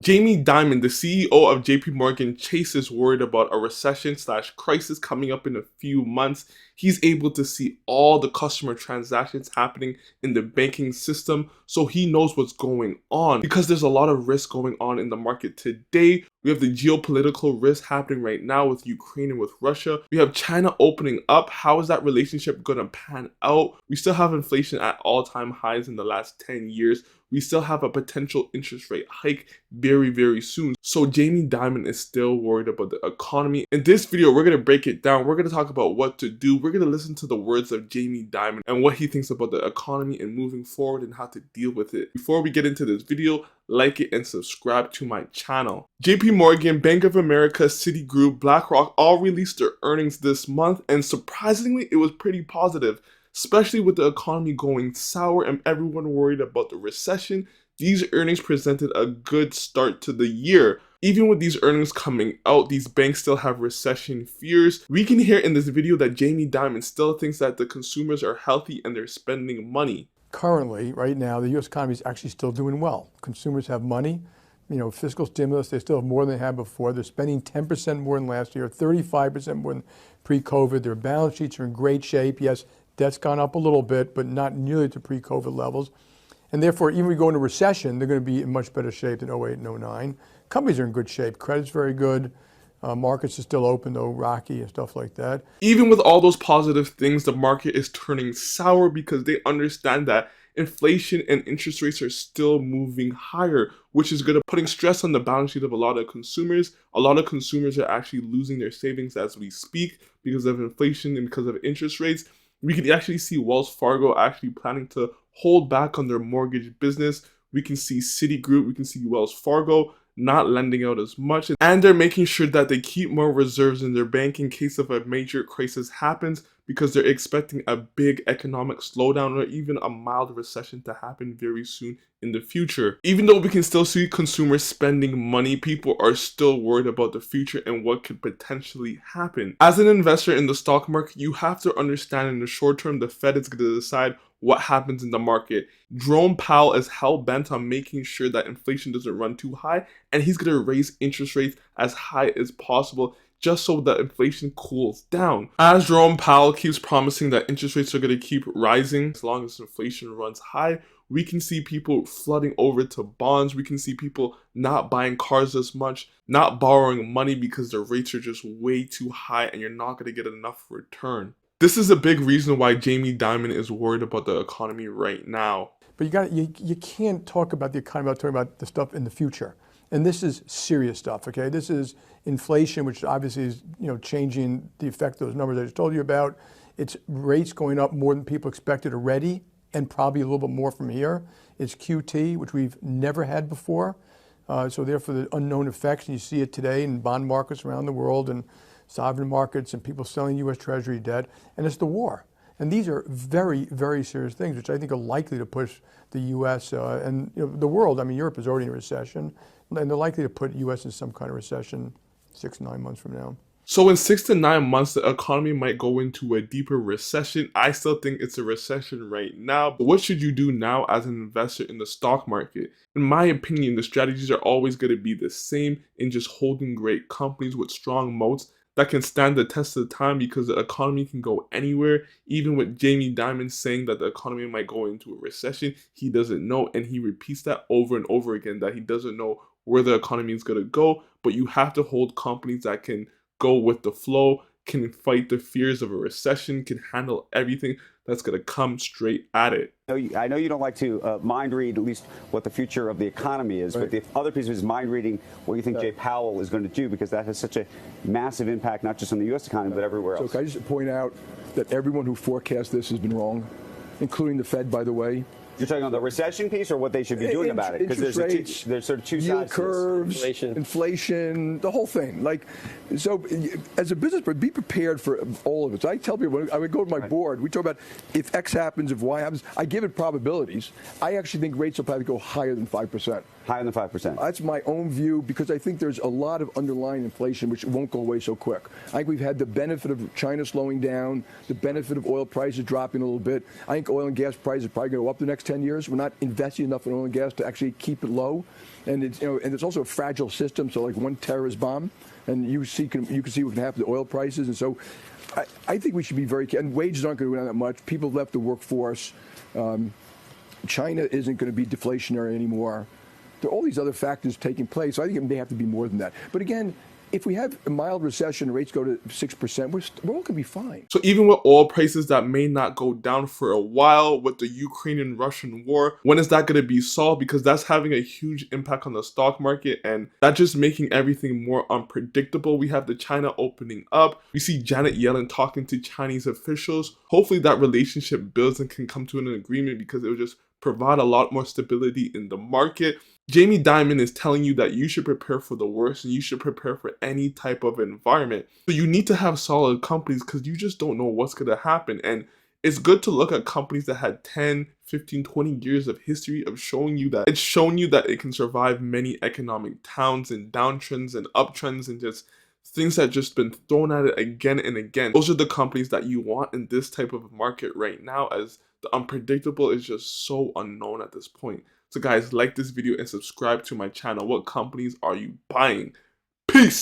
Jamie Dimon, the CEO of JP Morgan Chase, is worried about a recession/crisis coming up in a few months. He's able to see all the customer transactions happening in the banking system, so he knows what's going on because there's a lot of risk going on in the market today. We have the geopolitical risk happening right now with Ukraine and with Russia. We have China opening up. How is that relationship going to pan out? We still have inflation at all-time highs in the last 10 years. We still have a potential interest rate hike very, very soon. So Jamie Dimon is still worried about the economy. In this video, we're going to break it down. We're going to talk about what to do. We're going to listen to the words of Jamie Dimon and what he thinks about the economy and moving forward and how to deal with it. Before we get into this video, like it and subscribe to my channel. JP Morgan, Bank of America, Citigroup, BlackRock all released their earnings this month, and surprisingly, it was pretty positive. Especially with the economy going sour and everyone worried about the recession, these earnings presented a good start to the year. Even with these earnings coming out, these banks still have recession fears. We can hear in this video that Jamie Dimon still thinks that the consumers are healthy and they're spending money. Currently, right now, the U.S. economy is actually still doing well. Consumers have money, fiscal stimulus, they still have more than they had before. They're spending 10% more than last year, 35% more than pre-COVID. Their balance sheets are in great shape. Yes, debt's gone up a little bit, but not nearly to pre-COVID levels. And therefore, even if we go into recession, they're going to be in much better shape than 08 and 09. Companies are in good shape. Credit's very good. Markets are still open, though rocky and stuff like that. Even with all those positive things, the market is turning sour because they understand that inflation and interest rates are still moving higher, which is good at putting stress on the balance sheet of a lot of consumers. A lot of consumers are actually losing their savings as we speak because of inflation and because of interest rates. We can actually see Wells Fargo actually planning to hold back on their mortgage business. We can see Citigroup, we can see Wells Fargo not lending out as much. And they're making sure that they keep more reserves in their bank in case of a major crisis happens because they're expecting a big economic slowdown or even a mild recession to happen very soon in the future. Even though we can still see consumers spending money, people are still worried about the future and what could potentially happen. As an investor in the stock market, you have to understand in the short term, the Fed is going to decide what happens in the market. Jerome Powell is hell-bent on making sure that inflation doesn't run too high, and he's going to raise interest rates as high as possible just so that inflation cools down. As Jerome Powell keeps promising that interest rates are going to keep rising as long as inflation runs high, we can see people flooding over to bonds. We can see people not buying cars as much, not borrowing money because the rates are just way too high and you're not going to get enough return. This is a big reason why Jamie Dimon is worried about the economy right now. But you can't talk about the economy without talking about the stuff in the future. And this is serious stuff, okay? This is inflation, which obviously is changing the effect of those numbers I just told you about. It's rates going up more than people expected already, and probably a little bit more from here. It's QT, which we've never had before. So therefore, the unknown effects, and you see it today in bond markets around the world and sovereign markets and people selling U.S. Treasury debt, and it's the war. And these are very, very serious things, which I think are likely to push the U.S. And the world. I mean, Europe is already in a recession, and they're likely to put U.S. in some kind of recession 6 to 9 months from now. So in 6 to 9 months, the economy might go into a deeper recession. I still think it's a recession right now. But what should you do now as an investor in the stock market? In my opinion, the strategies are always going to be the same in just holding great companies with strong moats that can stand the test of time because the economy can go anywhere. Even with Jamie Dimon saying that the economy might go into a recession, he doesn't know. And he repeats that over and over again, that he doesn't know where the economy is going to go. But you have to hold companies that can go with the flow, can fight the fears of a recession, can handle everything that's going to come straight at it. I know you don't like to mind read at least what the future of the economy is, right. But the other piece is mind reading what you think Jay Powell is going to do, because that has such a massive impact, not just on the U.S. economy, but everywhere else. So can I just point out that everyone who forecast this has been wrong, including the Fed, by the way. You're talking on the recession piece or what they should be doing about it? Because there's sort of two sides. Yield curves, inflation, the whole thing. So as a business person, be prepared for all of it. So I tell people, when I would go to my board, we talk about if X happens, if Y happens, I give it probabilities. I actually think rates will probably go higher than 5%. Higher than 5%. That's my own view, because I think there's a lot of underlying inflation which won't go away so quick. I think we've had the benefit of China slowing down, the benefit of oil prices dropping a little bit. I think oil and gas prices are probably going to go up the next 10 years. We're not investing enough in oil and gas to actually keep it low. And it's, and it's also a fragile system. So like one terrorist bomb, and you can see what can happen to oil prices. And so I think we should be very careful. And wages aren't going to go down that much. People left the workforce. China isn't going to be deflationary anymore. There are all these other factors taking place. So I think it may have to be more than that. But again, if we have a mild recession, rates go to 6%, we're all going to be fine. So even with oil prices that may not go down for a while, with the Ukrainian-Russian war, when is that going to be solved? Because that's having a huge impact on the stock market, and that's just making everything more unpredictable. We have the China opening up. We see Janet Yellen talking to Chinese officials. Hopefully that relationship builds and can come to an agreement, because it will just provide a lot more stability in the market. Jamie Dimon is telling you that you should prepare for the worst and you should prepare for any type of environment. So you need to have solid companies, because you just don't know what's going to happen. And it's good to look at companies that had 10, 15, 20 years of history of showing you that it can survive many economic downs and downtrends and uptrends and just things that just been thrown at it again and again. Those are the companies that you want in this type of market right now, as the unpredictable is just so unknown at this point. So guys, like this video and subscribe to my channel. What companies are you buying? Peace!